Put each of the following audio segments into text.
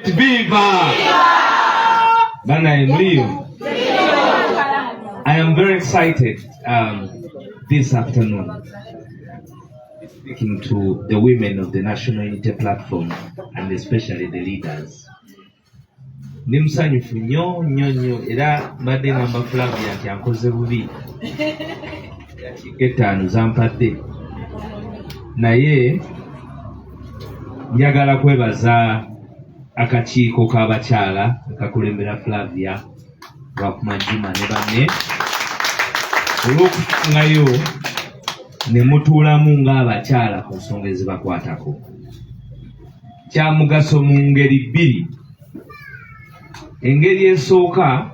Viva! Bana Nnyo. I am very excited this afternoon speaking to the women of the National Unity Platform and especially the leaders. Nimsanyufu nnyo era mbadde ngamba Flavia nti ankoze bubi etaano zampadde naye njagala kwebaza akakiiko k'abakyala akakulembera Flavia Wakumajima ne banne olw'okufungayo ne mutuulamu ng'abakyala ku nsonga ezibakwatako. Kya mugaso mu ngeri bbiri. Engeri esooka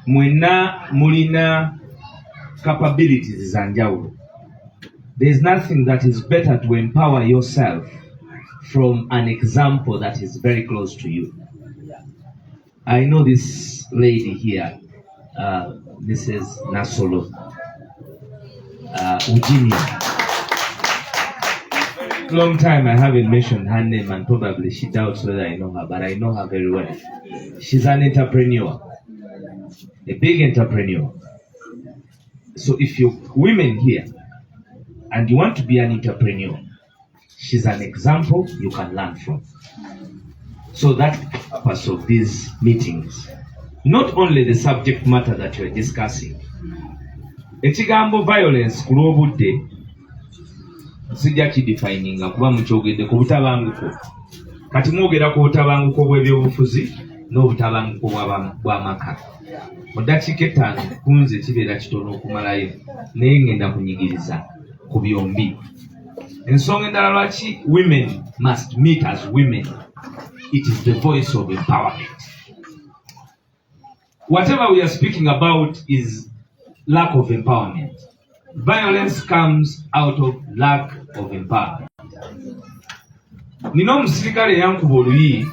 mwenna mulina capabilities za njawulo. There is nothing that is better to empower yourself from an example that is very close to you. I know this lady here, Mrs. Nasolo, Ujini. Long time I haven't mentioned her name and probably she doubts whether I know her, but I know her very well. She's an entrepreneur, a big entrepreneur. So if you're women here and you want to be an entrepreneur, she's an example you can learn from. So that's the purpose of these meetings. Not only the subject matter that you're discussing. Ekigambo violence ku lw'obudde sijja kidefininga kuba mukyogedde ku butabanguko. Kati mwogera ku butabanguko bw'ebyobufuzi n'obutabanguko bw'amaka. Mu ddakiika ettaano kunze kibeera kitono okumalayo naye ngenda kunyigiriza ku byombi. Ensonga endala lwaki women must meet as women. It is the voice of empowerment. Whatever we are speaking about is lack of empowerment. Violence comes out of lack of empowerment. Nina omusirikale yankuba oluyi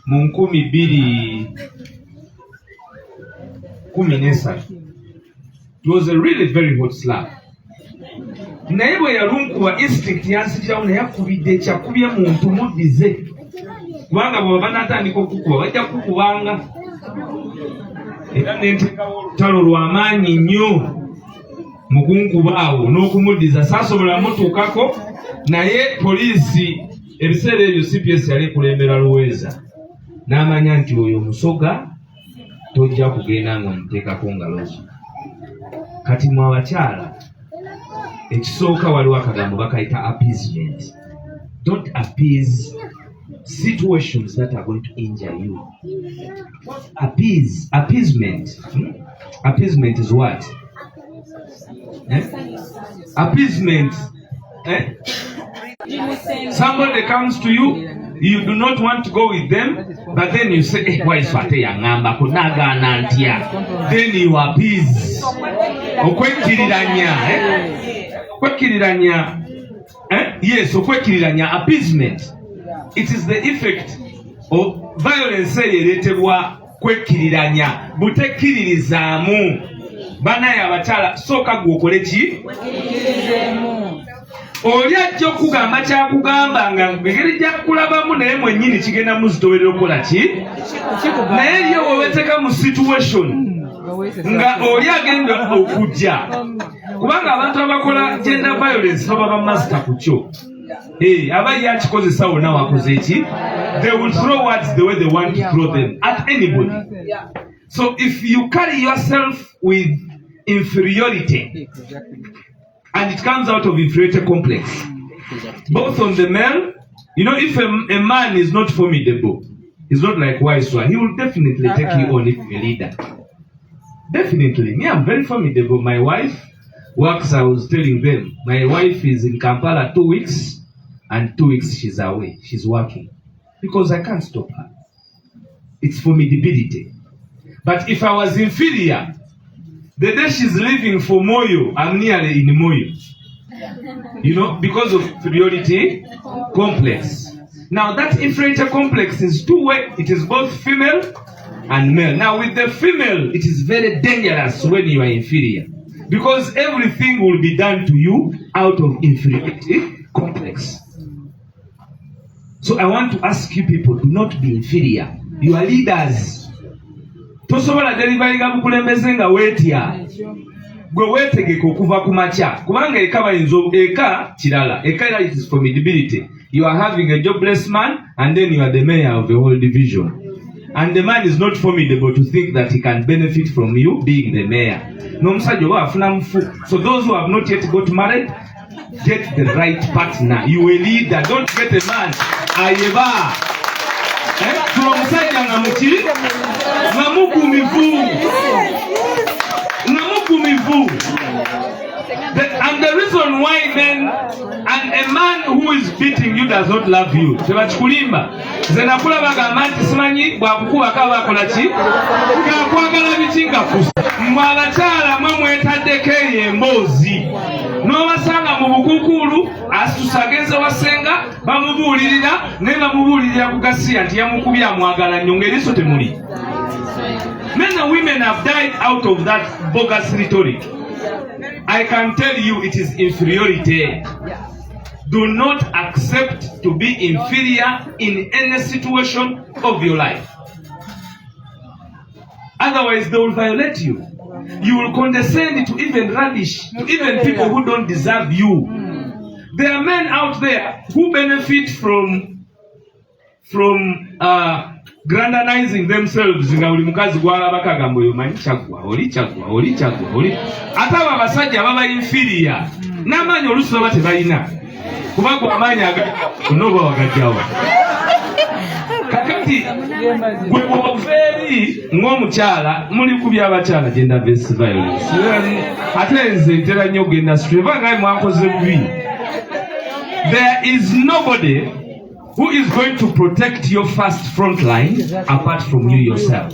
mu 2013. It was a really very hot slap. Naye bwe yalunkuba instinct yansikirawo naye akubidde ekyakubye muntu muddize. Kubanga bwe banatandika okukuba bajja kukubanga. Era n'enteekawo olutalo lw'amaanyi nnyo mu kunkuba awo n'okumuddiza saasobola mutuukako naye poliisi ebiseera ebyo CPS yali kulembera Luweeza n'amanya nti oyo musoga tojja kugenda nga omuteekako ngalo zo. Kati mu abakyala ekisooka waliwo akagambo bakayita appeasement. Don't appease situations that are going to injure you. Appeasement. Appeasement is what? Appeasement. Somebody comes to you, you do not want to go with them, but then you say, Waiswa te yangamba kunagana ntya. Then you appease. Okwekiriranya. Yes, okwekiriranya appeasement. It is the effect of violence eyeretebwa kwekiriranya butekiririzaamu. Banaye abakyala sooka gw'okole ki? Oli ajja okugamba kyakugamba nga engeri gyakulabamu naye mwennyini kigenda muzitowerera okukola ki? Naye ye weweteeka mu situation nga oli agenda okujja. Kubanga abantu abakola gender violence baba master ku kyo. Aba yakikozesa wonna wakoze eki? They will throw words the way they want to throw them at anybody. So if you carry yourself with inferiority, and it comes out of inferiority complex, both on the male, you know, if a man is not formidable, he's not like Waiswa, he will definitely take you on if you're a leader. Definitely. Me, I'm very formidable. My wife works, I was telling them, my wife is in Kampala 2 weeks, and 2 weeks she's away. She's working. Because I can't stop her. It's formidability. But if I was inferior, the day she's leaving for Moyo, I'm nearly in Moyo. You know, because of inferiority complex. Now that inferiority complex is two-way. It is both female and male. Now with the female, it is very dangerous when you are inferior. Because everything will be done to you out of inferiority complex. So I want to ask you people, do not be inferior. You are leaders. Tosobola delivaringa bukulembeze nga wetya. Gwe wetegeka okuva ku makya. Kubanga eka bayinza eka kirala. Eka it is formidability. You are having a jobless man and then you are the mayor of the whole division. And the man is not formidable to think that he can benefit from you being the mayor. No musajja oba afuna mufu. So those who have not yet got married, get the right partner. You a leader. Don't get a man. Ayeba. Tuwa musajja nga muki? Nga mugumivu. And the reason why then, and a man who is beating you does not love you. Tebachikulimba. Zenakula bagamba nti simanyi bwakukuba kaba akola ki? Kakwagala bichinga kusa. Mwabakyala mwe mwetaddeko emboozi. N'obasanga mu bukukulu asitusageze wasenga bamubuulirira naye bamubuulirira ku gasiya nti yamukubye amwagala nnyo ng'eriiso temuli. Men and women have died out of that bogus rhetoric. I can tell you it is inferiority. Do not accept to be inferior in any situation of your life. Otherwise they will violate you. You will condescend to even rubbish, to even people who don't deserve you. There are men out there who benefit from grandizing themselves. Nga buli mukazi gwalaba kagamba oyo manyi kyagwa oli ate abasajja baba inferior n'amaanyi oluusi baba tebalina kubanga amaanyi onoba wagajjawa. Kakati gwe bw'oveeri ng'omukyala muli ku by'abakyala gender based violence ate nze ntera nnyo ogenda straight bangaye mwakoze bubi. There is nobody who is going to protect your first front line apart from you yourself.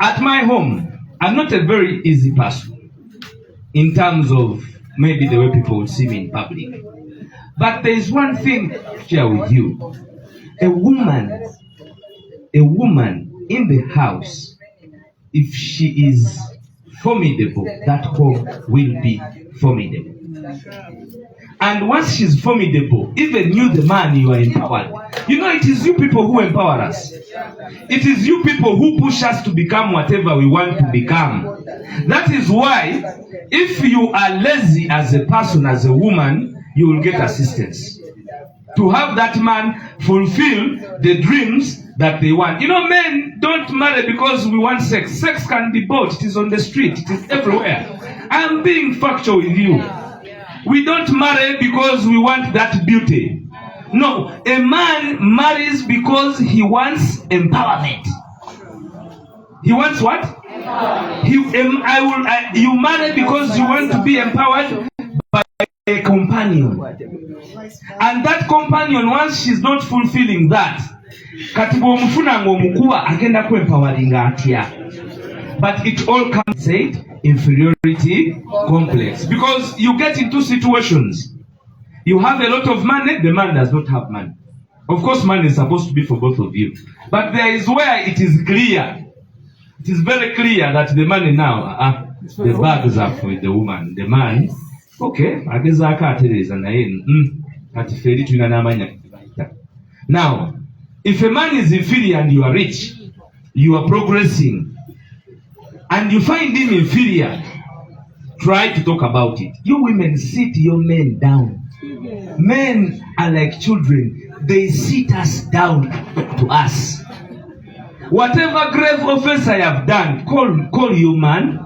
At my home, I'm not a very easy person in terms of maybe the way people will see me in public. But there is one thing to share with you. A woman in the house, if she is formidable, that home will be formidable. And once she's formidable, even you, the man, you are empowered. You know, it is you people who empower us. It is you people who push us to become whatever we want to become. That is why, if you are lazy as a person, as a woman, you will get assistance to have that man fulfill the dreams that they want. You know, men don't marry because we want sex. Sex can be bought. It is on the street. It is everywhere. I am being factual with you. We don't marry because we want that beauty. No, a man marries because he wants empowerment. He wants what? You marry because you want to be empowered by a companion. And that companion, once she's not fulfilling that, but it all comes said inferiority complex, because you get into situations. You have a lot of money, the man does not have money. Of course, money is supposed to be for both of you. But there is where it is clear. It is very clear that the money now, the bags are for the woman. The man, okay, now, if a man is inferior and you are rich, you are progressing, and you find him inferior, try to talk about it. You women sit your men down. Men are like children. They sit us down to us. Whatever grave offense I have done, call you man.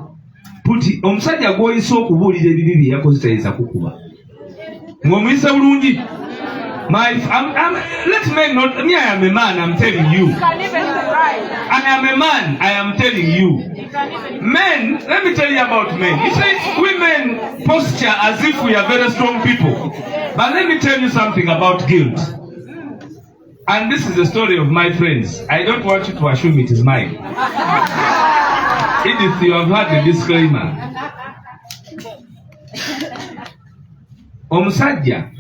Put it. Omusajja gw'oyisa okubuulira ebibi bye yakozesa kukuba. Ng'omuyisa bulungi. Let men not. Me, I am a man. I'm telling you. I am a man. I am telling you. Men, let me tell you about men. You say women posture as if we are very strong people. But let me tell you something about guilt. And this is the story of my friends. I don't want you to assume it is mine. Edith, you have heard the disclaimer. Omusajja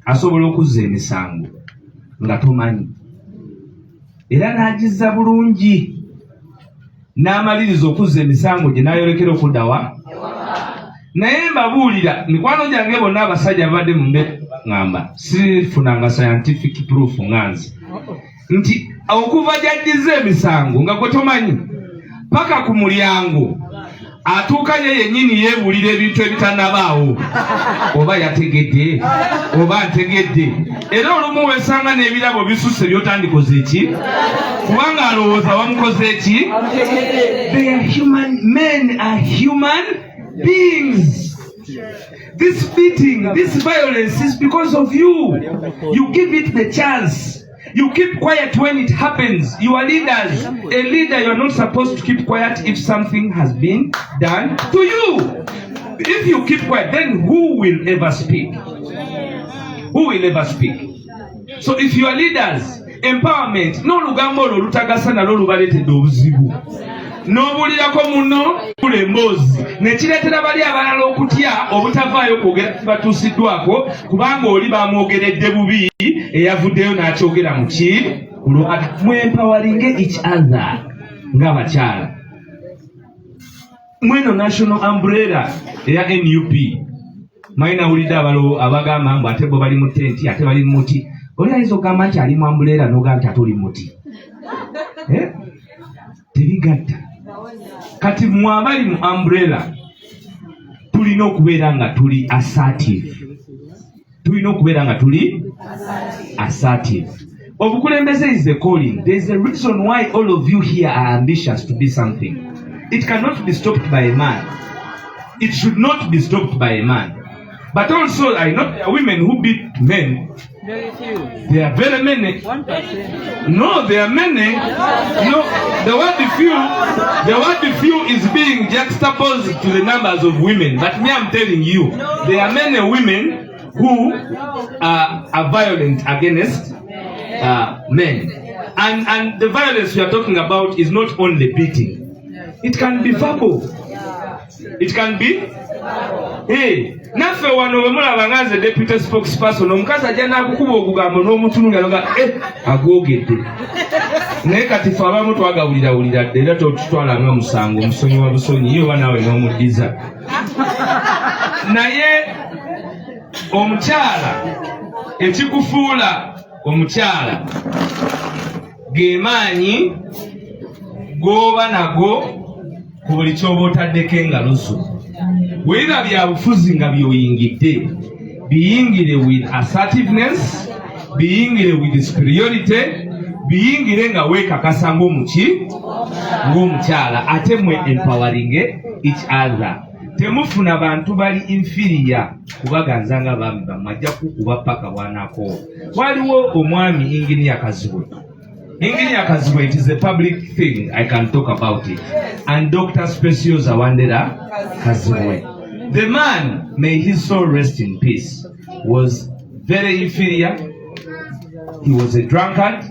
asobola okuzza emisango nga tomanyi. Era n'agizza bulungi. N'amaliriza okuzza emisango gye n'ayolekera okuddawa. naye mbabuulira mikwano gyange bonna abasajja badde mumbe ngamba sifunanga scientific proof nganzi nti okuva gyaddiza emisango nga gwe tomanyi paka ku mulyango atuuka ye yennyini yeebulira ebintu ebitanabaawo oba yategedde oba ntegedde era olumu wesanga n'ebirabo bisusse byotandikoze eki kubanga alowooza wamukoze eki. They are human, men are human beings. This beating, this violence is because of you. You give it the chance. You keep quiet when it happens. You are leaders. A leader, you are not supposed to keep quiet if something has been done to you. If you keep quiet, then who will ever speak? Who will ever speak? So if you are leaders, empowerment, no lugambo lutagasa nalo lubaletedde obuzibu. N'obulirako muno kulemboozi nekireetera bali abalala okutya obutavaayo kwogera batuusiddwako kubanga oli bamwogeredde bubi eyavuddeyo n'akyogera mu ki mwempowering each other ng'abakyala. Mweno national umbrella eya NUP mayinawulidde abagamba mbu ate bo bali mu tenti ate bali mu muti. Oli ayinza okugamba nti ali mu umbrella n'ogamba nti ate oli mu muti. Tebigatta. Kati mwabali mu umbrella tulina okubeera nga tuli assertive. Tulina okubeera nga tuli assertive. Obukulembeze is the calling. There is a reason why all of you here are ambitious to be something. It cannot be stopped by a man. It should not be stopped by a man. But also, I know there are women who beat men. Very few. There are very many. 1%. No, there are many. No, the word few is being juxtaposed to the numbers of women. But me, I'm telling you, there are many women who are violent against men. And the violence we are talking about is not only beating. It can be verbal. It can be. Hey, naffe wano we mulaba nga nze deputy spokesperson omukazi ajja n'akukuba ogugambo n'omutunulira noga agwogedde naye kati fe abamu twagawulirawulira dde era totutwala nga omusango omusonyi wa busonyi ye oba naawe n'omuddiza naye omukyala ekikufuula omukyala ge maanyi g'oba nago ku buli ky'oba otaddeko engalo zo. Whether bya bufuzi nga byoyingidde biyingire with assertiveness, biyingire with superiority, biyingire nga weekakasa ng'omukyala ate mwe empowering each other. Temufuna bantu bali inferior kubaganza nga bami bamajja kukuba paka bwanako. Waliwo omwami Engineer Kazibwe. Engineer Kazibwe, it is a public thing, I can talk about it. And Dr. Speciosa Wandera Kazibwe. The man, may his soul rest in peace, was very inferior. He was a drunkard,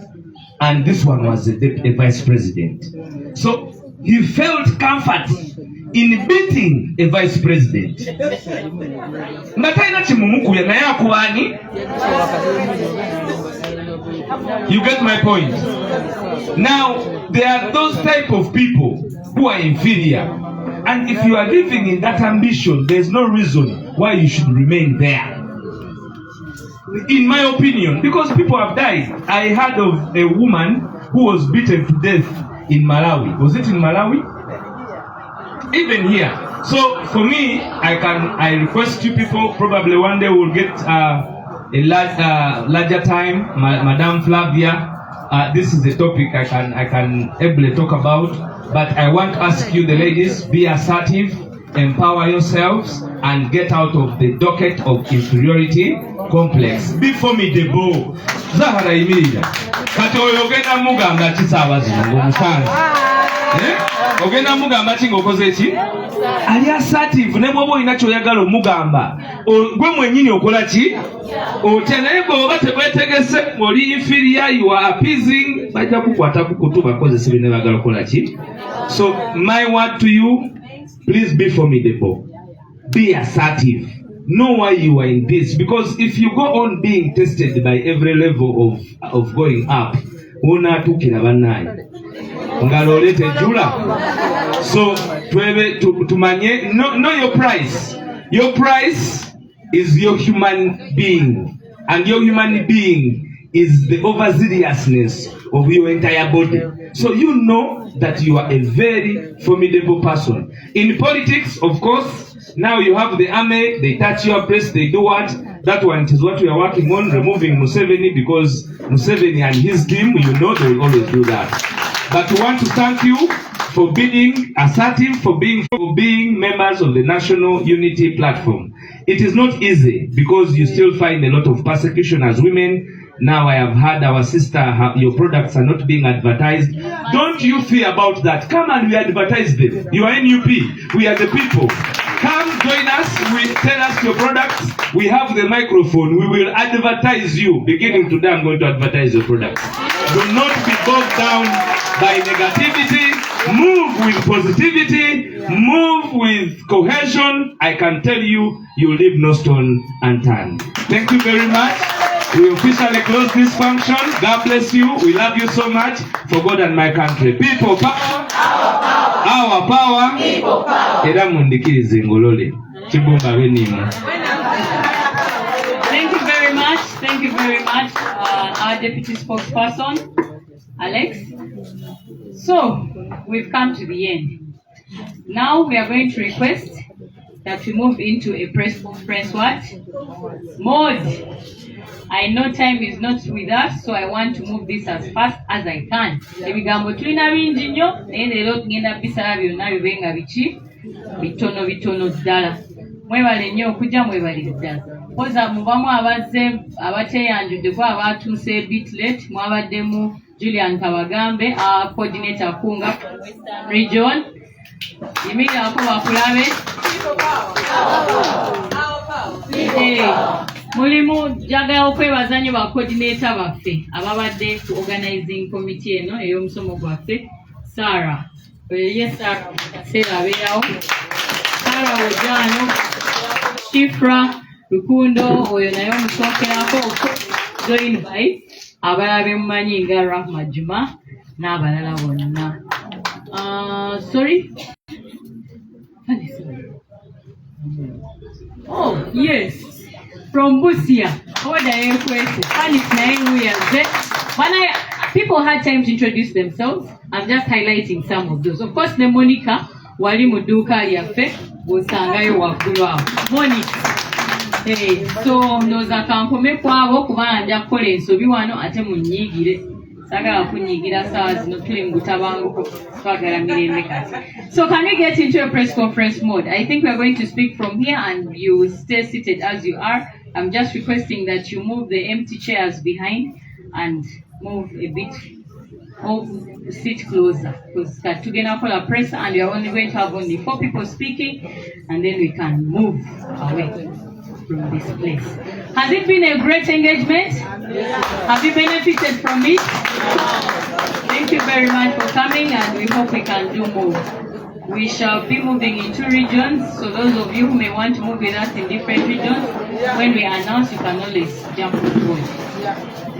and this one was a vice president. So he felt comfort in beating a vice president. You get my point? Now, there are those type of people who are inferior. And if you are living in that ambition, there's no reason why you should remain there. In my opinion, because people have died. I heard of a woman who was beaten to death in Malawi. Was it in Malawi? Even here. So for me, I request you people, probably one day we'll get a larger time. Madame Flavia, this is a topic I can ably talk about. But I want to ask you, the ladies, be assertive, empower yourselves, and get out of the docket of inferiority complex. Be formidable. Zahara imirira. Kati oyogenda mugamba kisaabazi ng'omusanze. Ogenda mugamba ki ng'okoze ki? Ali assertive ne bw'oba olina ky'oyagala omugamba. Gwe mwennyini okola ki? Otya naye bw'oba tebwetegese oli inferior, you are appeasing, bajja kukwata ku kutu bakozese bye ne bagala okola ki? So my word to you, please be formidable. Be assertive. Know why you are in this. Because if you go on being tested by every level of going up, onatukira bannaye. Ngalolete jula. So tumanye know your price. Your price is your human being, and your human being is the overzealousness of your entire body. So you know that you are a very formidable person. In politics, of course, now you have the army, they touch your place, they do what? That one is what we are working on, removing Museveni, because Museveni and his team, you know they will always do that. But we want to thank you for being assertive, for being members of the National Unity Platform. It is not easy because you still find a lot of persecution as women. Now I have heard our sister, your products are not being advertised. Don't you fear about that. Come and we advertise them. You are NUP. We are the people. Come join us. Tell us your products. We have the microphone. We will advertise you. Beginning today, I'm going to advertise your products. Do not be bogged down by negativity. Move with positivity. Move with cohesion. I can tell you, you leave no stone unturned. Thank you very much. We officially close this function. God bless you. We love you so much. For God and my country. People power. Our power. People power. Thank you very much. Thank you very much, our deputy spokesperson, Alex. So, we've come to the end. Now we are going to request that we move into a press conference mode. I know time is not with us, so I want to move this as fast as I can. Ebigambo tulina bingi nnyo naye leero tugenda bisala byonna bibenga biki bitono ddala. Mwebale nnyo okujja, mwebale ddala. Poza mubamu abazze abateeyanjuddeko abatuuse bit late, mwabaddemu Julian Kabagambe, coordinator Kunga Western Region. Yimirirako bakulabe. Mulimu njagala okwebaza nnyo ba coordinator baffe ababadde ku organizing committee eno ey'omusomo gwaffe. Sarah, yes Sarah, abeerawo. Sarah Ojano, Shifra Lukundo, oyo naye omusookerako, joined by abalala bemumanyi nga Rahma Juma n'abalala bonna. Sorry? Oh, yes. From Busia. People had time to introduce themselves. I'm just highlighting some of those. Of course, the Monica, wali muduka lyaffe, busangayo waggulu awo. Monica. So, ndoza kankome kwabo kubanga nja kukola ensobi wano ate munyiigire. Sagala kunyiigira saawa zino tuli mu butabanguko twagala mirembe kati. So can we get into a press conference mode? I think we are going to speak from here and you stay seated as you are. I'm just requesting that you move the empty chairs behind and move a bit or sit closer because tugenda kola press and we are only going to have only 4 people speaking and then we can move away from this place. Has it been a great engagement? Have you benefited from it? Thank you very much for coming and we hope we can do more. We shall be moving in 2 regions, so those of you who may want to move with us in different regions, when we announce, you can always jump on board.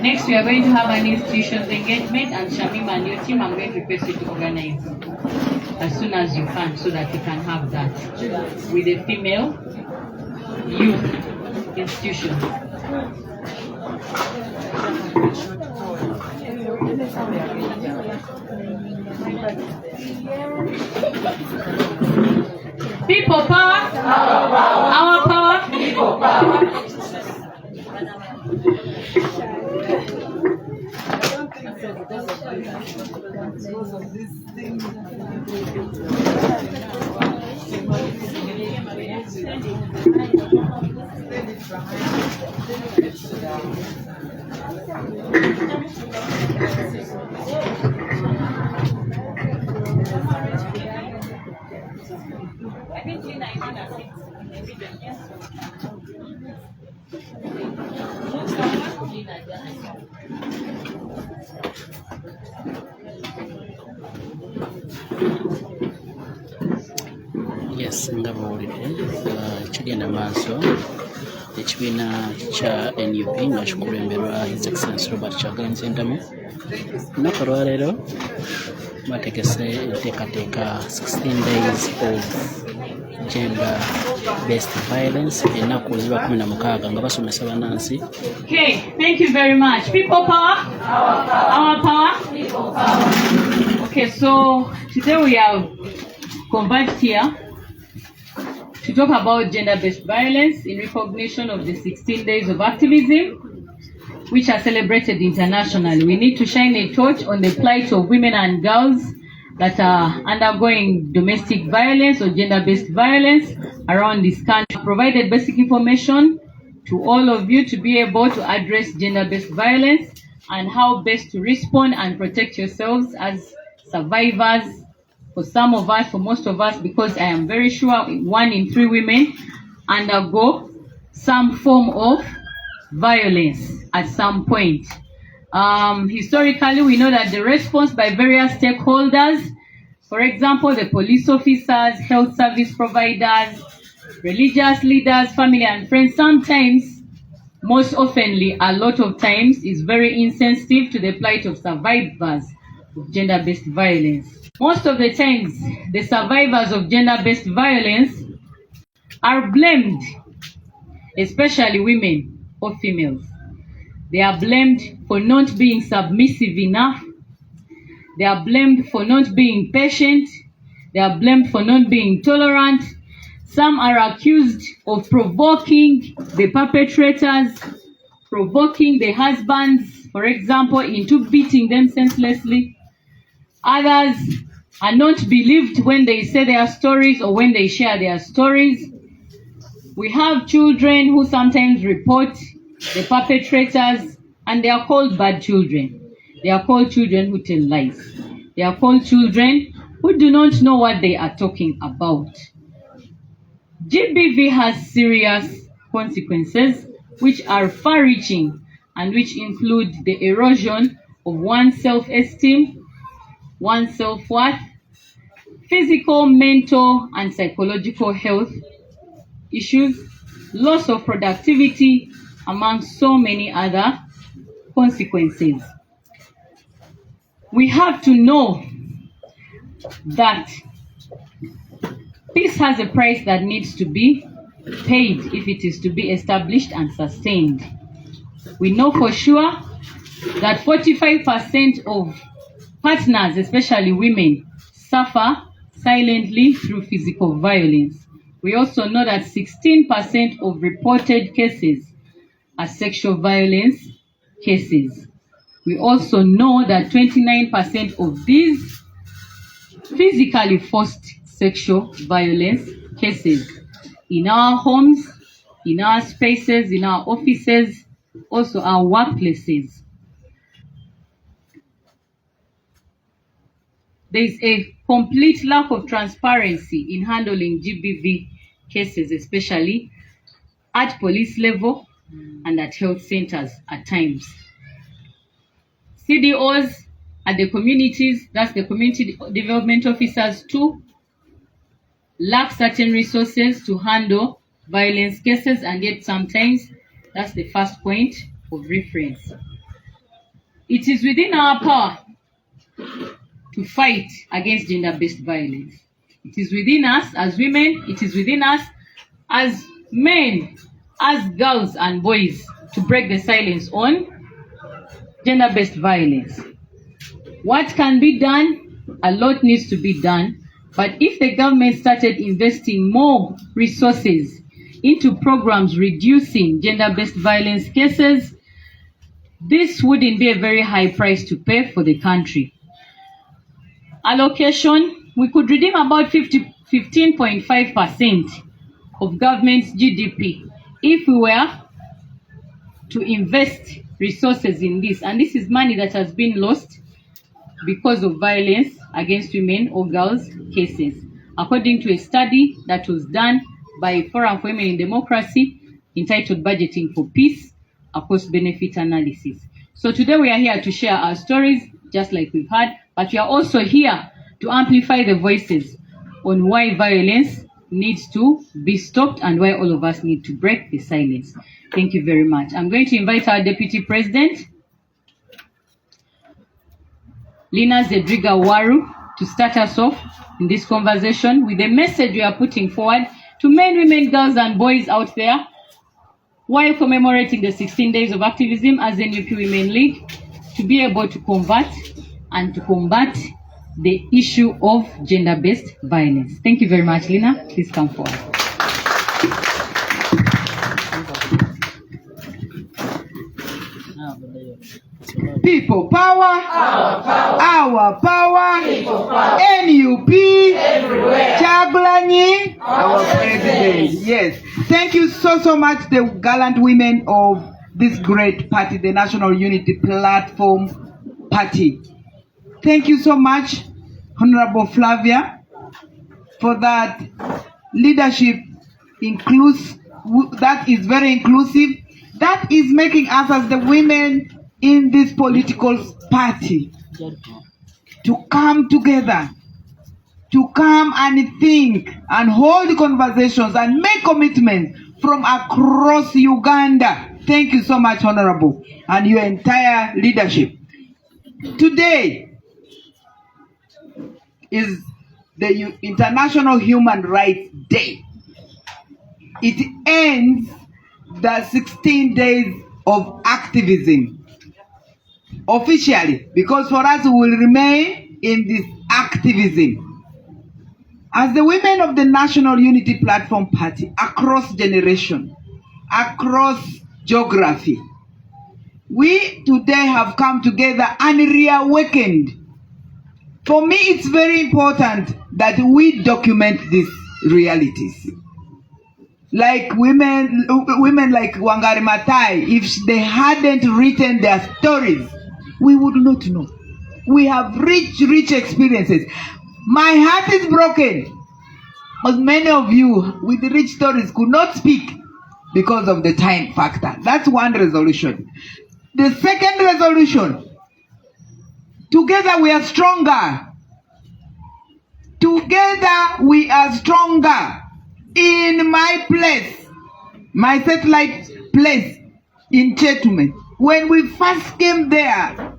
Next, we are going to have an institutions engagement, and Shamim and your team, I'm going to request you to organize as soon as you can, so that you can have that with a female youth institution. People power, our power, people power. Yes, ndabawulidde ekigenda maaso ekibiina kya NUP nga kikulemberwa His Excellency Robert Kyagulanyi Ssentamu. Olunaku olwaleero bategese enteekateeka 16 days of gender-based violence ennaku ziba 16 nga basomesa bannansi. Okay, thank you very much. People power? Our power? People power. Okay, so today we have converged here to talk about gender-based violence in recognition of the 16 days of activism, which are celebrated internationally. We need to shine a torch on the plight of women and girls that are undergoing domestic violence or gender-based violence around this country. I provided basic information to all of you to be able to address gender-based violence and how best to respond and protect yourselves as survivors. For some of us, for most of us, because I am very sure 1 in 3 women undergo some form of violence at some point. Historically, we know that the response by various stakeholders, for example, the police officers, health service providers, religious leaders, family and friends, sometimes, most oftenly, a lot of times, is very insensitive to the plight of survivors of gender-based violence. Most of the times, the survivors of gender-based violence are blamed, especially women or females. They are blamed for not being submissive enough. They are blamed for not being patient. They are blamed for not being tolerant. Some are accused of provoking the perpetrators, provoking the husbands, for example, into beating them senselessly. Others are not believed when they say their stories or when they share their stories. We have children who sometimes report the perpetrators, and they are called bad children. They are called children who tell lies. They are called children who do not know what they are talking about. GBV has serious consequences which are far-reaching and which include the erosion of one's self-esteem, one's self-worth, physical, mental, and psychological health issues, loss of productivity, among so many other consequences. We have to know that peace has a price that needs to be paid if it is to be established and sustained. We know for sure that 45% of partners, especially women, suffer silently through physical violence. We also know that 16% of reported cases are sexual violence cases. We also know that 29% of these physically forced sexual violence cases in our homes, in our spaces, in our offices, also our workplaces. There is a complete lack of transparency in handling GBV cases, especially at police level and at health centers at times. CDOs at the communities, that's the community development officers too, lack certain resources to handle violence cases, and yet sometimes that's the first point of reference. It is within our power to fight against gender-based violence. It is within us as women, it is within us as men, as girls and boys, to break the silence on gender-based violence. What can be done? A lot needs to be done. But if the government started investing more resources into programs reducing gender-based violence cases, this wouldn't be a very high price to pay for the country. Allocation, we could redeem about 15.5% of government's GDP if we were to invest resources in this. And this is money that has been lost because of violence against women or girls cases, according to a study that was done by Forum for Women in Democracy entitled Budgeting for Peace, a cost-benefit analysis. So today we are here to share our stories, just like we've had, but we are also here to amplify the voices on why violence needs to be stopped and why all of us need to break the silence. Thank you very much. I'm going to invite our Deputy President, Lina Zedriga Waru, to start us off in this conversation with the message we are putting forward To men, women, girls, and boys out there, while commemorating the 16 days of activism as NUP Women League, to be able to combat the issue of gender-based violence. Thank you very much, Lina. Please come forward. People power, our power, NUP, Chagulanyi, our president. Yes. Thank you so much, the gallant women of this great party, the National Unity Platform Party. Thank you so much, Honorable Flavia, for that leadership that is very inclusive, that is making us as the women in this political party to come together, to come and think and hold conversations and make commitments from across Uganda. Thank you so much, Honorable, and your entire leadership. Today is the International Human Rights Day. It ends the 16 days of activism officially, because for us we will remain in this activism. As the women of the National Unity Platform Party, across generation, across geography, we today have come together and reawakened. For me, it's very important that we document these realities. Like women like Wangari Maathai, if they hadn't written their stories, we would not know. We have rich experiences. My heart is broken, because many of you with rich stories could not speak because of the time factor. That's one resolution. The second resolution, together we are stronger. Together we are stronger. In my place, my satellite place in Chetume, when we first came there,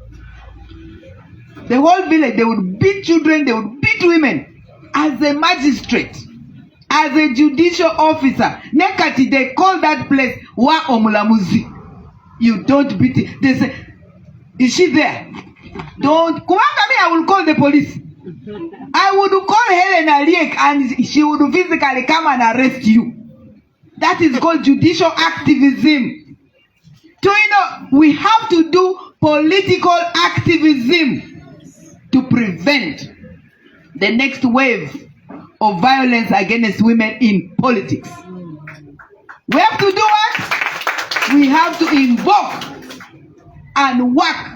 the whole village, they would beat children, they would beat women. As a magistrate, as a judicial officer, Nekati, they call that place Wa Omulamuzi. You don't beat it. They say, is she there? Don't. Kumanga me, I will call the police. I would call Helena Liek and she would physically come and arrest you. That is called judicial activism. So, we have to do political activism to prevent the next wave of violence against women in politics. We have to do what? We have to invoke and work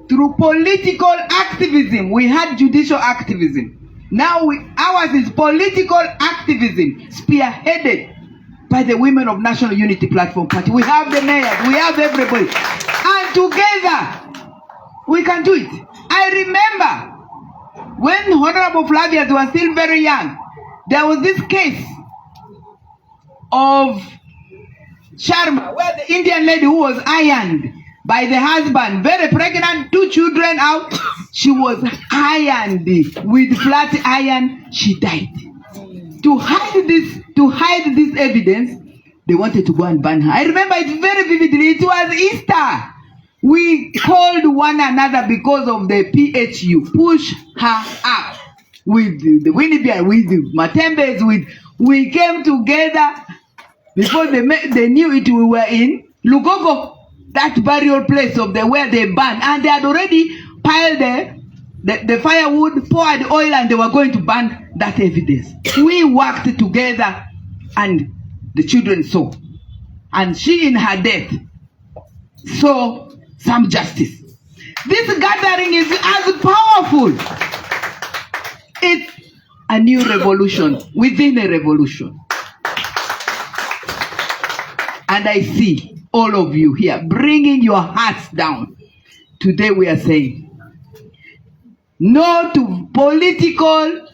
through political activism. We had judicial activism. Now ours is political activism, spearheaded by the women of National Unity Platform Party. We have the mayors, we have everybody. And together, we can do it. I remember when Honorable Flavia was still very young, there was this case of Sharma, where the Indian lady who was ironed by the husband, very pregnant, 2 children out, she was ironed with flat iron, she died. To hide this evidence, they wanted to go and ban her. I remember it very vividly. It was Easter. We called one another because of the PHU, push her up, with the Winnipeg, with the Matembes, we came together before they knew it. We were in Lugogo, that burial place of where they burned, and they had already piled the firewood, poured oil, and they were going to burn that evidence. We worked together, and the children saw, and she in her death saw some justice. This gathering is as powerful. It's a new revolution within a revolution. And I see all of you here bringing your hearts down. Today we are saying no to political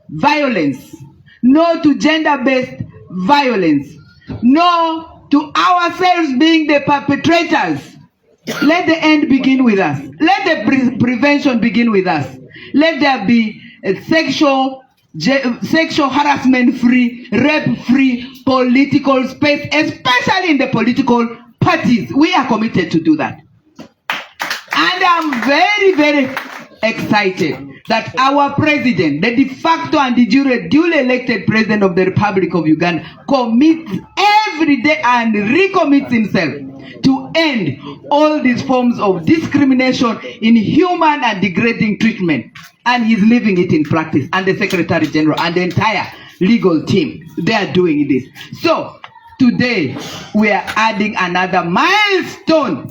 violence, no to gender-based violence, no to ourselves being the perpetrators. Let the end begin with us. Let the prevention begin with us. Let there be a sexual sexual harassment free, rape free political space, especially in the political parties. We are committed to do that. And I'm very, very excited that our president, the de facto and de jure duly elected president of the Republic of Uganda, commits every day and recommits himself to end all these forms of discrimination, inhuman and degrading treatment. And he's living it in practice. And the Secretary General and the entire legal team, they are doing this. So today we are adding another milestone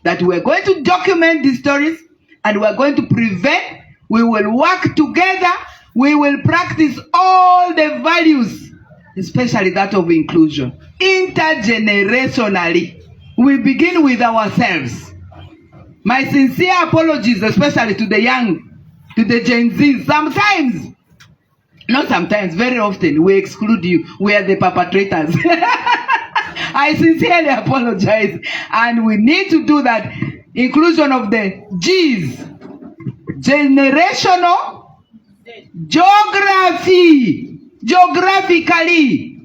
that we're going to document these stories and we're going to prevent. We will work together. We will practice all the values, especially that of inclusion, intergenerationally. We begin with ourselves. My sincere apologies, especially to the young, to the Gen Z. Sometimes, not sometimes, very often, we exclude you. We are the perpetrators. I sincerely apologize. And we need to do that. Inclusion of the G's. Generational, geography, geographically,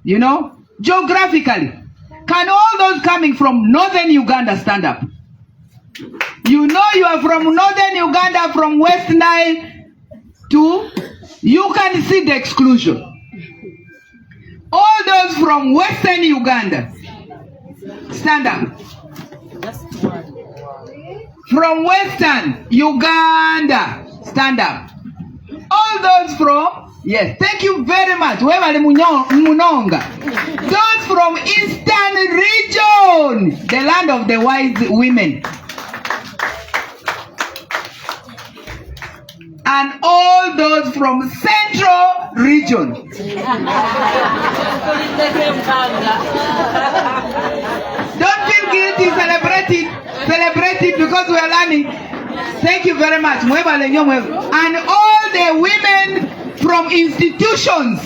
you know, geographically. Can all those coming from northern Uganda stand up? You know you are from northern Uganda, from West Nile to, you can see the exclusion. All those from western Uganda, stand up. From western Uganda, stand up. All those from, yes, thank you very much. Munonga. Those from eastern region, the land of the wise women. And all those from central region. Don't feel guilty, celebrate it. Celebrate it because we are learning. Thank you very much. And all the women from institutions,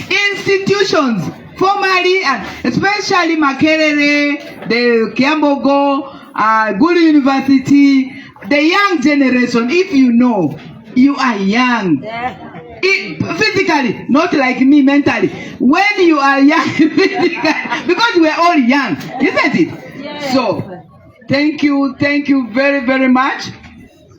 formally and especially Makerere, the Kiambogo, Gulu University, the young generation. If you know, you are young. Physically, not like me mentally. When you are young, because we are all young, isn't it? Yeah. So, thank you very, very much.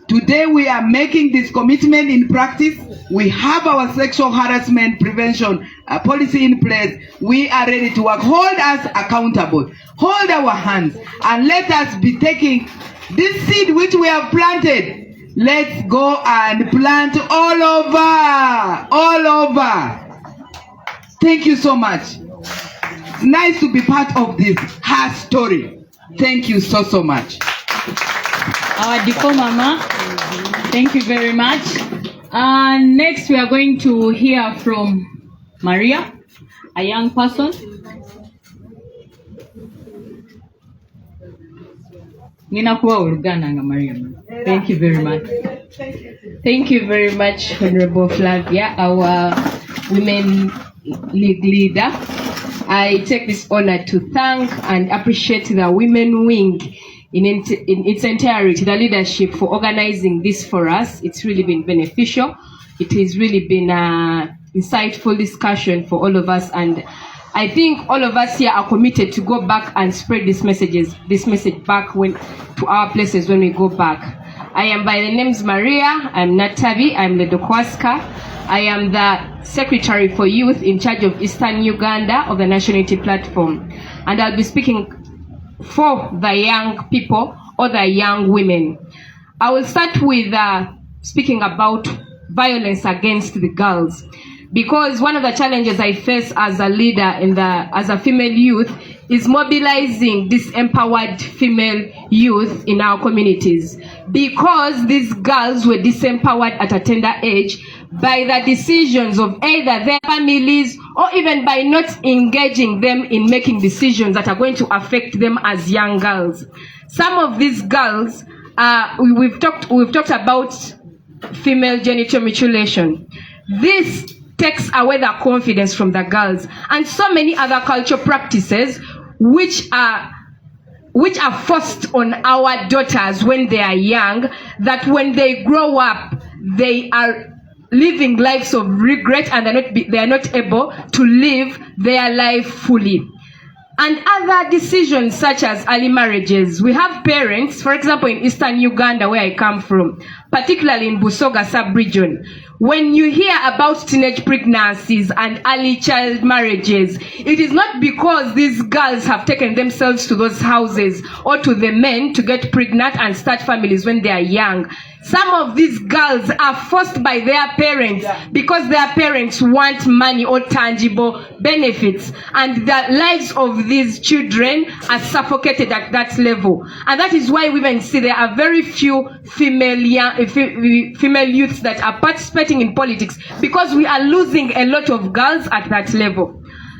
Today we are making this commitment in practice. We have our sexual harassment prevention policy in place. We are ready to work. Hold us accountable. Hold our hands and let us be taking this seed which we have planted. Let's go and plant all over. Thank you so much. It's nice to be part of this her story. Thank you so much. Our Diko Mama, thank you very much. Next we are going to hear from Maria, a young person. Maria. Thank you very much. Thank you very much, Honorable Flavia, our Women League leader. I take this honor to thank and appreciate the Women Wing in its entirety, the leadership for organizing this for us. It's really been beneficial. It has really been an insightful discussion for all of us, and I think all of us here are committed to go back and spread this message back to our places when we go back. I am by the name's Maria. I'm Natabi. I'm the Dokwaska. I am the Secretary for Youth in charge of Eastern Uganda of the National Unity Platform. And I'll be speaking for the young people or the young women. I will start with speaking about violence against the girls. Because one of the challenges I face as a leader as a female youth is mobilizing this empowered female youth in our communities. Because these girls were disempowered at a tender age by the decisions of either their families or even by not engaging them in making decisions that are going to affect them as young girls. Some of these girls, we've talked about female genital mutilation. This takes away the confidence from the girls, and so many other cultural practices which are forced on our daughters when they are young, that when they grow up they are living lives of regret, and they are not able to live their life fully. And other decisions such as early marriages. We have parents, for example, in Eastern Uganda, where I come from, particularly in Busoga sub-region, when you hear about teenage pregnancies and early child marriages, it is not because these girls have taken themselves to those houses or to the men to get pregnant and start families when they are young. Some of these girls are forced by their parents because their parents want money or tangible benefits, and the lives of these children are suffocated at that level. And that is why women see there are very few female youths that are participating in politics, because we are losing a lot of girls at that level.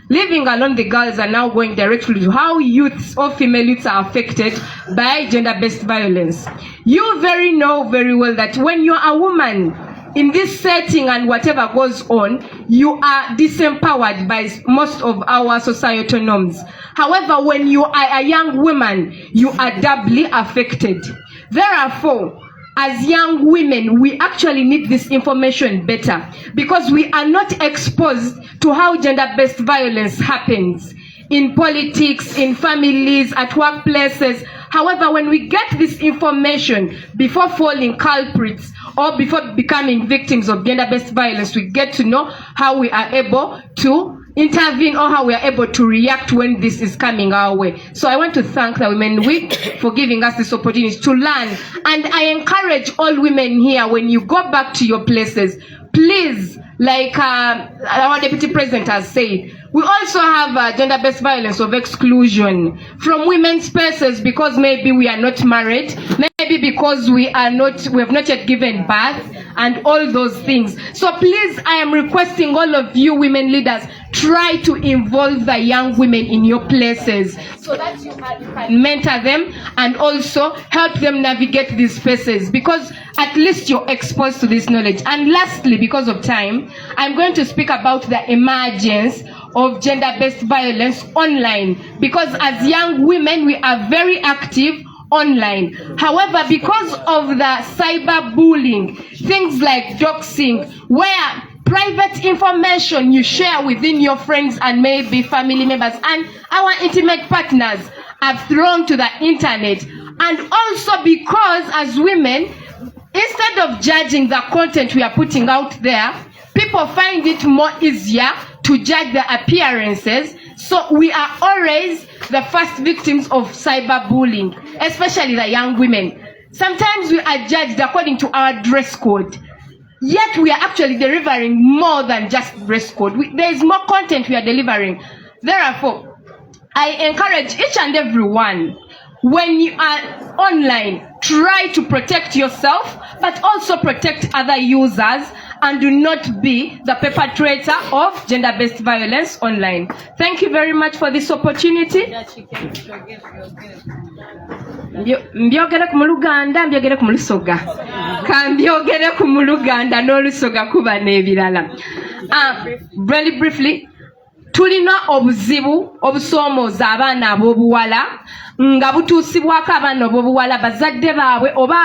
Leaving alone the girls are now going directly to how youths or female youths are affected by gender-based violence. You know very well that when you are a woman in this setting and whatever goes on, you are disempowered by most of our societal norms. However, when you are a young woman, you are doubly affected. Therefore, as young women, we actually need this information better, because we are not exposed to how gender-based violence happens in politics, in families, at workplaces. However, when we get this information before falling culprits or before becoming victims of gender-based violence, we get to know how we are able to intervene or how we are able to react when this is coming our way. So I want to thank the Women Week for giving us this opportunity to learn. And I encourage all women here, when you go back to your places, please, like our Deputy President has said, we also have gender-based violence of exclusion from women's spaces, because maybe we are not married, maybe because we have not yet given birth, and all those things. So please, I am requesting all of you women leaders, try to involve the young women in your places so that you can mentor them and also help them navigate these spaces, because at least you're exposed to this knowledge. And lastly, because of time, I'm going to speak about the emergence of gender-based violence online, because as young women, we are very active online. However, because of the cyberbullying, things like doxing, where private information you share within your friends and maybe family members and our intimate partners are thrown to the internet. And also because as women, instead of judging the content we are putting out there, people find it more easier to judge the appearances. So we are always the first victims of cyberbullying, especially the young women. Sometimes we are judged according to our dress code. Yet we are actually delivering more than just dress code. There is more content we are delivering. Therefore, I encourage each and every one, when you are online, try to protect yourself, but also protect other users, and do not be the perpetrator of gender-based violence online. Thank you very much for this opportunity. Mbyogere ku Muluganda, mbyogere ku Mulusoga. Kambyogere ku Muluganda n'Olusoga kuba n'ebirala. Very briefly, tulina obuzibu obusoomooza abaana ab'obuwala nga butuusibwako abaana ab'obuwala bazadde baabwe oba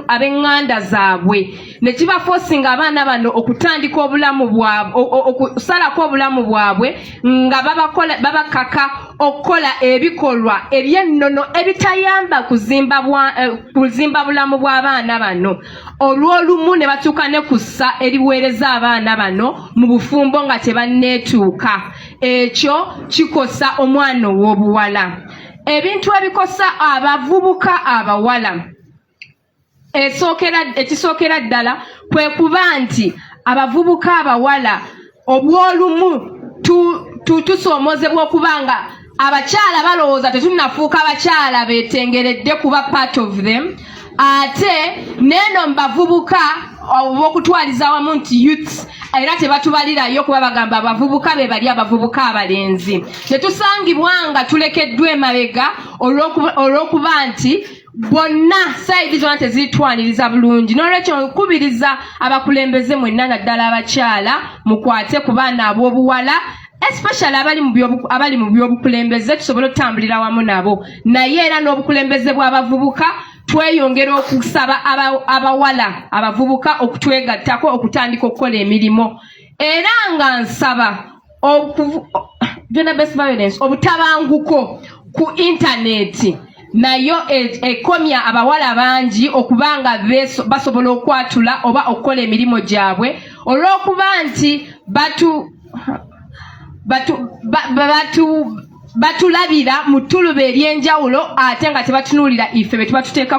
ab'eŋŋanda zaabwe, ne kibafosinga abaana bano okutandika obulamu bwabwe, okusalako obulamu bwabwe nga babakaka okukola ebikolwa eby'ennono ebitayamba kuzimba bulamu bw'abaana bano. Olw'olumu ne batuuka ne kussa eriweereza abaana bano mu bufumbo nga tebanneetuuka. Ekyo kikosa omwana ow'obuwala. Ebintu ebikosa abavubuka abawala, ekisookera ddala kwe kuba nti abavubuka abawala obw'olumu tusoomozebwa okubanga abakyala balowooza tetunnafuuka abakyala beetengeredde kuba part of them, ate neeno mubavubuka obw'okutwaliza wamu nti youths era tebatubalirayo kuba bagamba abavubuka be bali abavubuka abalenzi. Tetusangibwanga tulekeddwa emabega olw'okuba nti bonna sayidi zonna tezitwaniriza bulungi. N'olwekyo nkubiriza abakulembeze mwenna naddala abakyala mukwate ku baana ab'obuwala, especially abali mu byobukulembeze, tusobole okutambulira wamu nabo, naye era n'obukulembeze bw'abavubuka tweyongera okusaba abawala abavubuka okutwegattako okutandika okukola emirimu era nga nsaba gender-based violence obutabanguko ku intaneti nayo ekomya abawala bangi okubanga basobola okwatula oba okukola emirimu gyabwe olw'okuba nti batulabira mu ttuluba ery'enjawulo ate nga tebatunuulira ife be tubatuteeka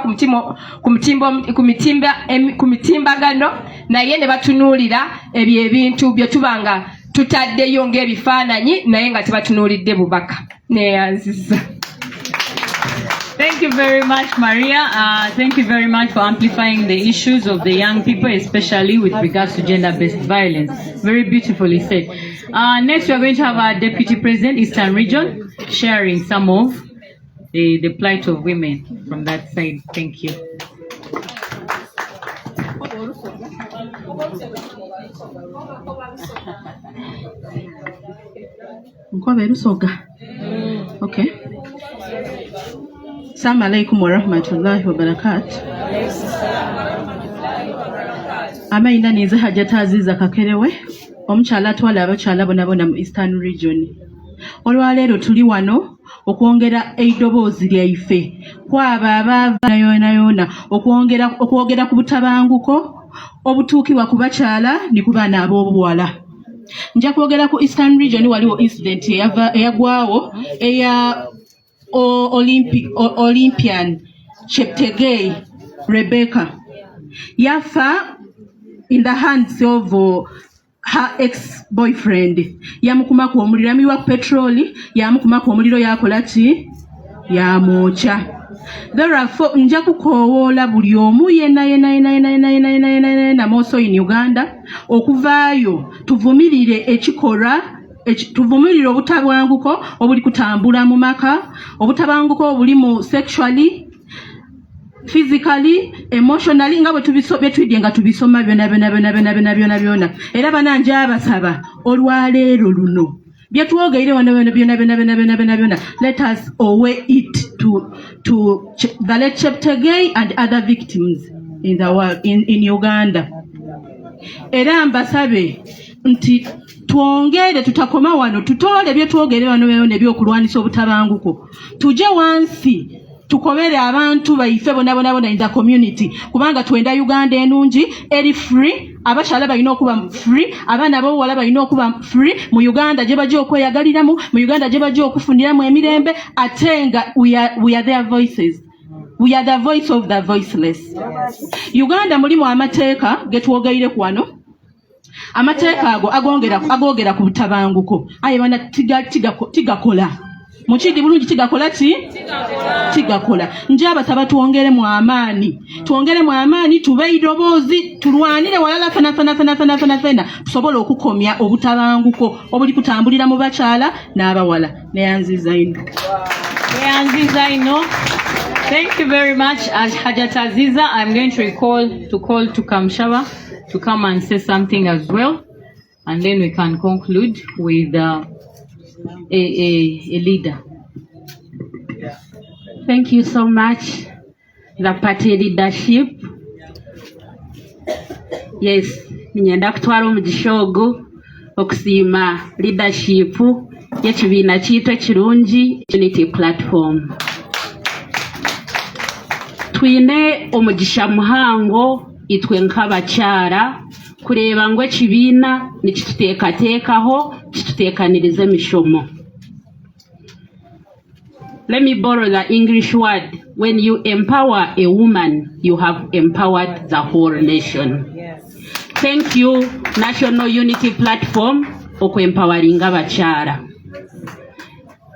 ku mitimbagano naye ne batunuulira ebyo ebintu bye tuba nga tutaddeyo ng'ebifaananyi naye nga tebatunuulidde bubaka. Neeyanziza. Thank you very much, Maria. Thank you very much for amplifying the issues of the young people, especially with regards to gender-based violence. Very beautifully said. Next, we are going to have our Deputy President, Eastern Region, sharing some of the plight of women from that side. Thank you. Okay. Assalamu alaikum wa rahmatullahi wa barakatuh. Amaina nize Hajjati Aziza Kakerewe, omukyala atwala abakyala bonna mu Eastern Region. Olwaleero tuli wano okwongera eddoboozi lyaife kwaba abaava yoona okwogera ku butabanguko obutuukibwa ku bakyala ne ku baana ab'obuwala. Nja kwogera ku Eastern Region waliwo incident eyagwawo eya Olympian Cheptegei Rebecca yafa in the hands of her ex-boyfriend. Yamukumaku omuliro, yamiwa petroli, yamukumaku omuliro yakola ki? Yamwokya. Therefore, nja kukowoola buli omu yenna also in Uganda okuvaayo tuvumirire ekikolwa tuvumirire obutabanguko obuli kutambula mu maka, obutabanguko obuli mu sexually, physically, emotionally, nga bwe twidde nga tubisoma byonna. Era bananja abasaba olwaleero luno byetwogeire byonna. Let us away it to the late Cheptegei and other victims in the world, in Uganda. Era mbasabe nti twongere tutakoma wano tutole byetwogere wano nebyokulwanisa obutabanguko. Tuje wansi tukobere abantu baife bonna in the community kubanga twenda Uganda enungi eri free, abakyala balina okuba free, abaana b'obuwala balina okuba free mu Uganda gye bajja okweyagaliramu, mu Uganda gye bajja okufuniramu emirembe ate nga we are their voices. We are the voice of the voiceless. Uganda mulimu amateeka getwogeire ku wano. Amateeka ago agogera ku butabanguko. Aye bana tigakola. Muchidi bulungi tigakola ki? Tigakola. Njaba saba tuongere mu amaani. Tuongere mu amaani tube idoboozi tulwanire walala fena tusobola okukomya obutabanguko obuli kutambulira mu bakyala n'abawala. Neyanziza ino. Thank you very much, Hajjati Aziza. I'm going to call to Kamshaba to come and say something as well, and then we can conclude with a leader. Thank you so much, the party leadership. Yes, ninyenda kutwala omugishogo okusiima leadership y'ekibiina kyitwa ekirungi Unity Platform. Twine omugisha muhango itwe nk'abakyara kureba ngo ekibiina nikituteekateekaho kituteekaniriza emishomo. Let me borrow the English word. When you empower a woman, you have empowered the whole nation. Yes. Thank you, National Unity Platform, okwe-empowering abakyara.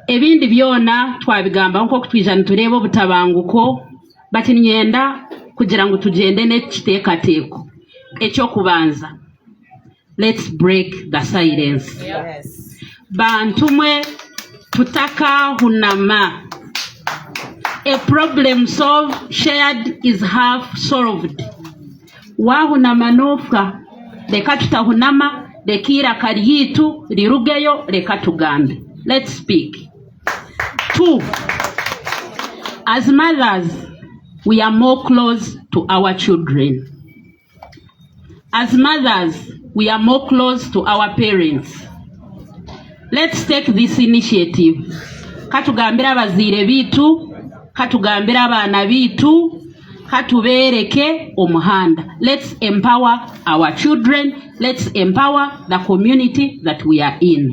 Ebindi byona twabigamba nko kutwijana tureba obutabanguko, bati nyenda kugira ngo tugende n'ekiteekateeko. Ekyokubanza, let's break the silence. Yes. Bantu mwe tutaka hunama. A problem shared is half solved. Wahunama nofka, leka tutahunama, lekira kariyitu, lirugeyo, leka tugambe. Let's speak. 2, as mothers, we are more close to our children. As mothers, we are more close to our parents. Let's take this initiative. Katugambira abaziire bitu, katugambira abaana bitu, katubeereke omuhanda. Let's empower our children. Let's empower the community that we are in.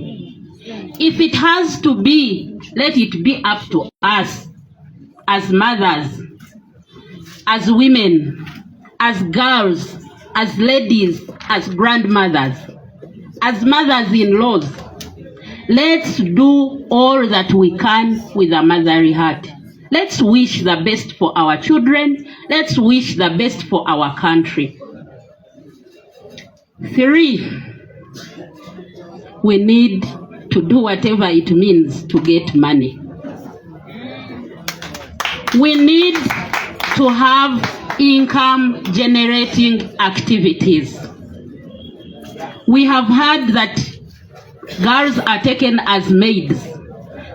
If it has to be, let it be up to us as mothers, as women, as girls, as ladies, as grandmothers, as mothers-in-laws. Let's do all that we can with a motherly heart. Let's wish the best for our children. Let's wish the best for our country. 3, we need to do whatever it means to get money. We need to have income generating activities. We have heard that girls are taken as maids.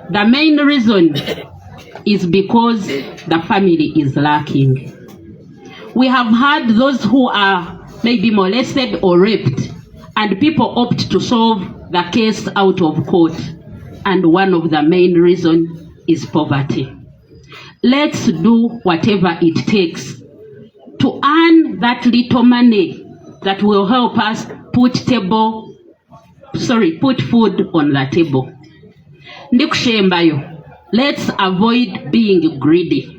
The main reason is because the family is lacking. We have heard those who are maybe molested or raped, and people opt to solve the case out of court. And one of the main reasons is poverty. Let's do whatever it takes to earn that little money that will help us put food on the table. Ndikushembayo, let's avoid being greedy.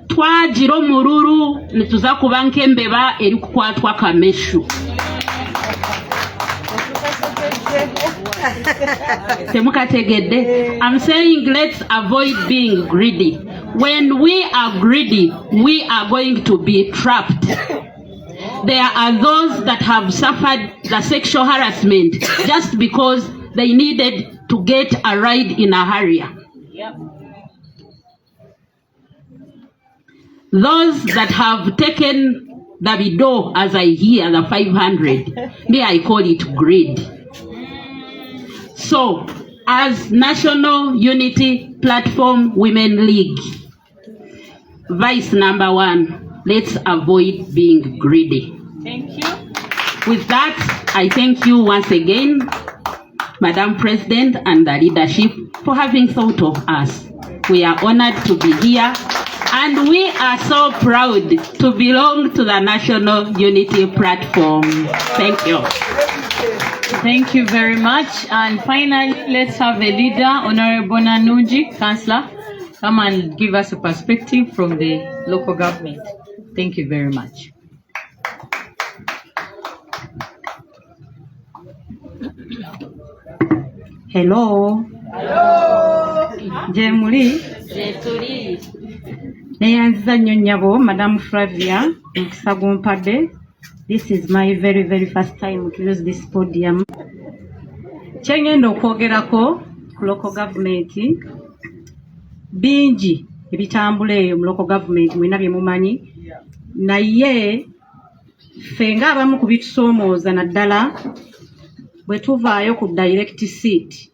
Twajira omururu nituza kuba nk'embeba eri kukwatwa kameshu. I'm saying let's avoid being greedy. When we are greedy, we are going to be trapped. There are those that have suffered the sexual harassment just because they needed to get a ride in a hurry. Yep. Those that have taken the bido, as I hear, the 500, me I call it greed. So, as National Unity Platform Women League, Vice number 1, let's avoid being greedy. Thank you. With that, I thank you once again, Madam President and the leadership, for having thought of us. We are honored to be here, and we are so proud to belong to the National Unity Platform. Thank you. Thank you very much. And finally, let's have a leader, Honorable Nanuji, Councillor, come and give us a perspective from the local government. Thank you very much. Hello. Jemuli. Neyanziza nnyo nnyabo, Madam Flavia, Mukisa. This is my very, very first time to use this podium. Kyengenda okwogerako ku local government, bingi ebitambula eyo mu local government mwena bye mumanyi, naye ffe ng'abamu ku bitusoomooza naddala bwe tuvaayo ku direct seat.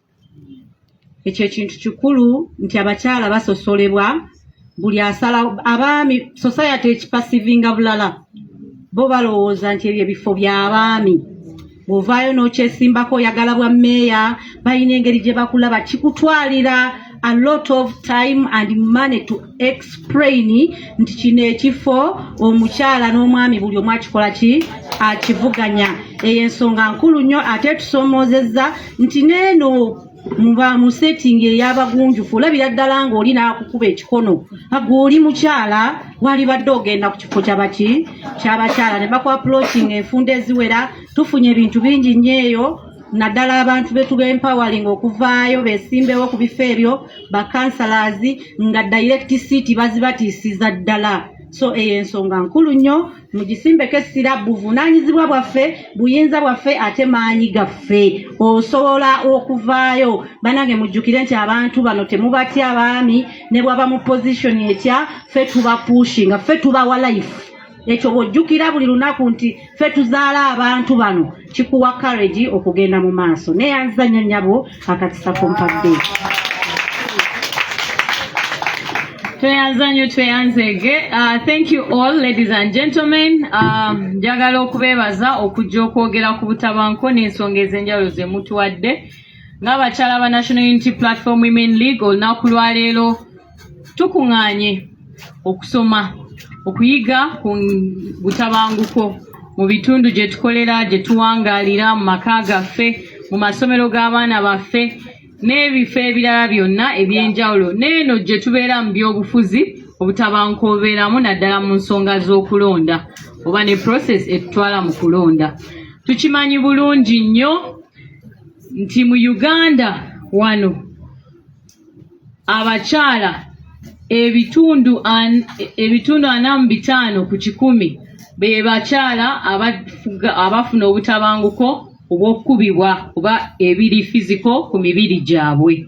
Ekyo ekintu kikulu nti abakyala basosolebwa, buli asala abaami society ekipasivinga bulala. Bo balowooza nti ebyo ebifo by'abaami. Bw'ovaayo n'okyesimbako oyagala bwa mmeeya, balina engeri gye bakulaba, kikutwalira a lot of time and money to explain nti kino ekifo omukyala n'omwami buli omu akikola ki akivuganya. Eyo ensonga nkulu nnyo, ate tusomoozezza nti neeno mu setting ey'abagunjufu olabira ddala ng'oli n'akukuba ekikono ag'oli mukyala walibadde ogenda ku kifo ky'abakyala ne baku approaching enfunda eziwera. Tufunye ebintu bingi nnyo eyo, naddala abantu betu empowering okuvaayo beesimbewo ku bifo ebyo, councillors nga direct seat bazibatiisiza ddala. So eyo ensonga nkulu nnyo, mugisimbeko essira, buvunaanyizibwa bwaffe, buyinza bwaffe, ate maanyi gaffe. Osobola okuvaayo. Banange mujjukire nti abantu bano temubatya abaami, ne bwaba mu position etya, ffe tuba pushing, ffe tubawa life. Ekyo bw'ojjukira buli lunaku nti ffe tuzaala abantu bano, kikuwa courage okugenda mu maaso. Neyanziza nnyo nnyabo, akatisa kompadde. Thank you all, ladies and gentlemen. Njagala okubeebaza okujja okwogera ku butabanko n'ensonga ez'enjawulo ze mutuwadde. Ng'abakyala ba National Unity Platform Women League olunaku lwaleero tukuŋŋaanye okusoma, okuyiga ku butabanguko mu bitundu gye tukolera, gye tuwangaalira, mu maka gaffe, mu masomero g'abaana baffe, n'ebifo ebirala byonna eby'enjawulo, n'eno gye tubeera mu by'obufuzi, obutabanguko obubeeramu naddala mu nsonga z'okulonda oba ne process etutwala mu kulonda. Tukimanyi bulungi nnyo nti mu Uganda wano abakyala ebitundu 45 ku 100 be bakyala abafuna obutabanguko obw'okukubibwa oba ebiri physical ku mibiri gyabwe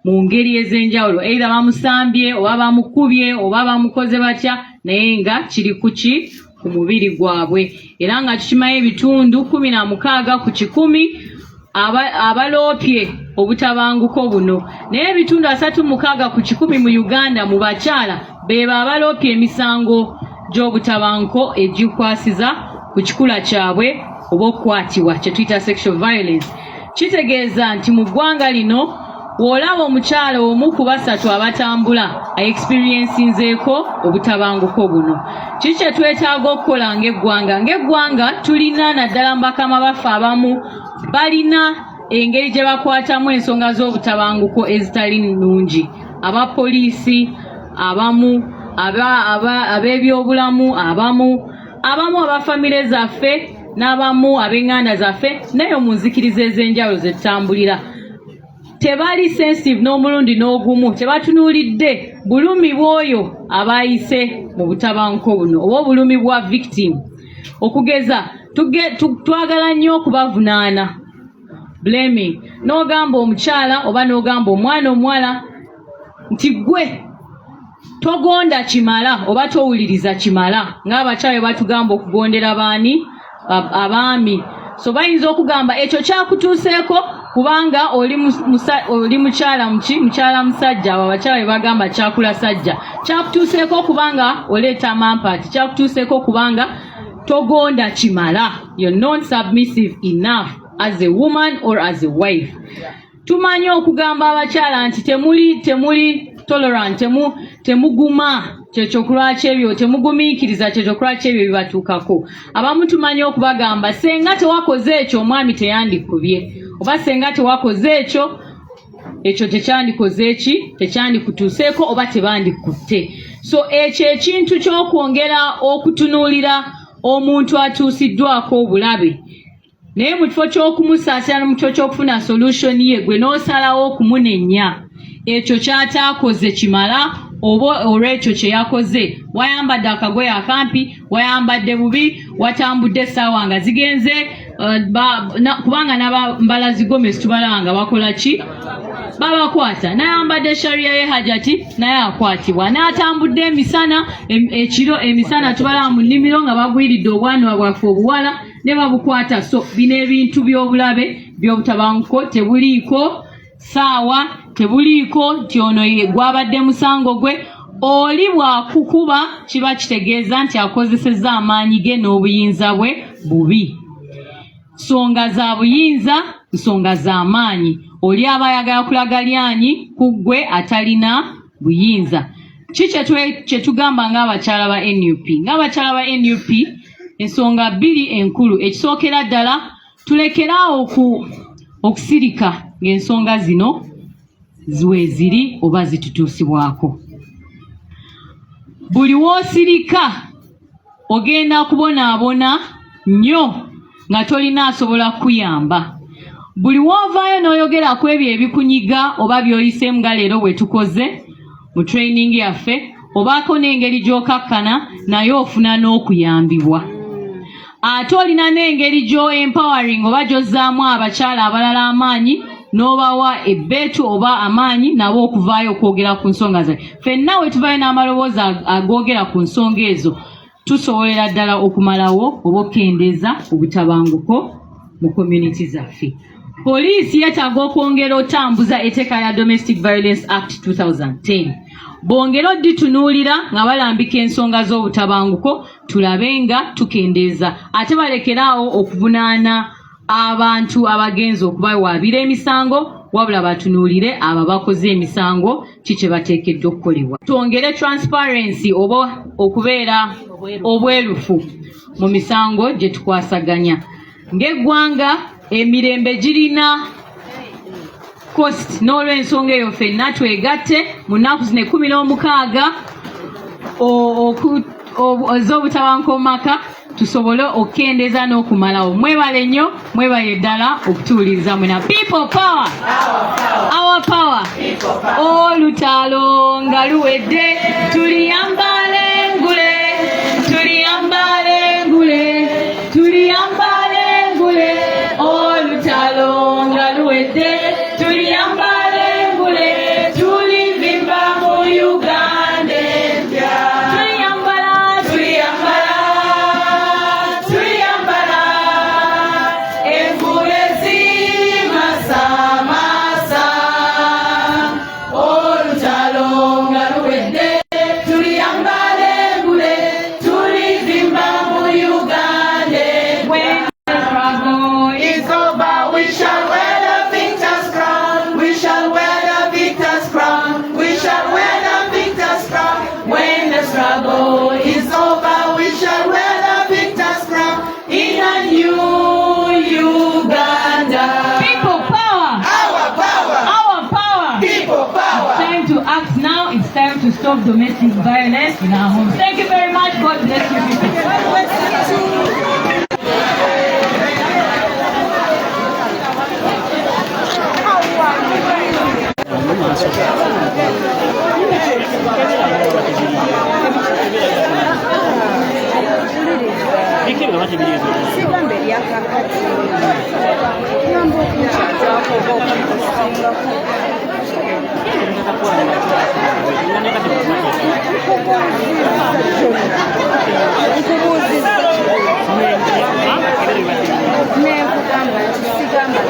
mu ngeri ez'enjawulo, either bamusambye oba bamukubye oba bamukoze batya, naye nga kiri kuki ku mubiri gwabwe. Era nga tukimanyi ebitundu 16 ku 100 abaloopye obutabanguko buno, naye ebitundu 36 ku 100 mu Uganda mu bakyala beba abaloopye emisango gy'obutabanguko egikwasiza ku kikula kyabwe oba okukwatibwa, kye tuyita sexual violence. Kitegeeza nti mu ggwanga lino bw'olaba omukyala omu ku 3 abatambula experiencinzeeko obutabanguko buno. Kiki kye twetaaga okukola ng'eggwanga tulina naddala mbakama baffe abamu balina engeri gye bakwatamu ensonga z'obutabanguko ezitali nnungi. Abapoliisi abamu, ab'ebyobulamu abamu abafamire zaffe n'abamu ab'enganda zaffe, naye mu nzikiriza ez'enjawulo ze tutambulira tebali sensitive n'omulundi n'ogumu, tebatunuulidde bulumi bw'oyo abayise mu butabanguko buno oba obulumi bwa victim. Okugeza twagala nnyo okubavunaana, blaming, n'ogamba omukyala oba n'ogamba omwana omuwala nti gwe togonda kimala oba towuliriza kimala, ng'abakyala batugamba okugondera abaami. So bayinza okugamba ekyo kyakutuuseeko kubanga oli mukyala musajja, abo abakyala be bagamba kyakula sajja, kyakutuuseeko kubanga oleeta mampaati, kyakutuuseeko kubanga togonda kimala, you're non-submissive enough as a woman or as a wife. Tumanyi okugamba abakyala nti temuli tolerant, temuguma kyekyokulwa kyebyo, temugumiikiriza kyekyokulwa kyebyo bibatuukako. Abamu tumanyi okubagamba senga tewakoze ekyo omwami teyandikubye, oba senga tewakoze ekyo tekyandikutuuseeko oba tebandikutte. So ekyo ekintu ky'okwongera okutunuulira omuntu atuusiddwako obulabe, naye mu kifo ky'okumusaasira mu kifo ky'okufuna solution ye gwe n'osalawo okumunenya, ekyo kyataakoze kimala oba olw'ekyo kye yakoze. Wayambadde akagoye akampi, wayambadde bubi, watambudde essaawa nga zigenze, kubanga n'abambala zigomesi tubalanga bakola ki? Babakwata. N'ayambadde sharia ye hajati naye akwatibwa. N'atambudde emisana, ekiro emisana tubalanga mu nnimiro nga bagwiridde obwana bwaffe obuwala ne babukwata. So bino ebintu by'obulabe by'obutabanguko tebuliiko saawa, tebuliiko nti ono ye gwabadde musango gwe. Oli bwakukuba kiba kitegeeza nti akozesezza amaanyi ge n'obuyinza bwe bubi. Nsonga za buyinza, nsonga za maanyi. Oli aba ayagala kulaga lyanyi ku ggwe atalina buyinza. Kiki kye tugamba ng'abakyala ba NUP? Ng'abakyala ba NUP ensonga 2 enkulu. Ekisookera ddala tulekeraawo okusirika ng'ensonga zino ziweziri oba zitutuusibwako. Buli w'osirika ogenda kubonaabona nnyo nga tolina asobola kuyamba. Buli w'ovaayo n'oyogera ku ebyo ebikunyiga oba by'oyiseemu nga leero bwe tukoze mu training yaffe, obaako n'engeri gy'okakkana naye ofuna n'okuyambibwa. Ate olina n'engeri gy'empowering oba gy'ozzaamu abakyala abalala amaanyi n'obawa ebbeetu oba amaanyi nabo okuvaayo okwogera ku nsonga zaabwe. Ffenna we tuvaayo n'amaloboozi agoogera ku nsonga ezo, tusobolera ddala okumalawo oba okukendeeza obutabanguko mu community zaffe. Poliisi yeetaaga okwongera otambuza etteeka lya Domestic Violence Act 2010. Bongera odditunuulira nga balambika ensonga z'obutabanguko tulabe nga tukendeeza ate balekeraawo okuvunaana abantu abagenza okubawaabira emisango wabula batunuulire abo bakoze emisango kiki bateekeddwa okukolebwa. Twongere transparency oba okubeera obwerufu mu misango gye tukwasaganya. Ng'eggwanga emirembe girina cost n'olw'ensonga eyo ffenna twegatte mu nnaku zino 16 ez'obutabanguko mu maka tusobole okukendeeza n'okumalawo. Mwebale nnyo, mwebale ddala okutuwuliriza mwena. People power, our power. Olutalo nga luwedde tuliyambale engule, tuliyambale engule, tuliyambale engule. Olutalo nga luwedde tuliyambale engule, tulivimba mu Uganda empya. Tuliyambala, tuliyambala, tuliyambala engule zimasamasa. Olutalo nga luwedde tuliyambale engule, tulivimba mu Uganda empya. Is over, we shall wear the victor's crown. We shall wear the victor's crown. We shall wear the victor's crown. When the struggle is over, we shall wear the victor's crown in a new Uganda. People power. Our power. Our power. People power. It's time to act now. It's time to stop domestic violence in our homes. Thank you very much. God bless you people. Nekugamba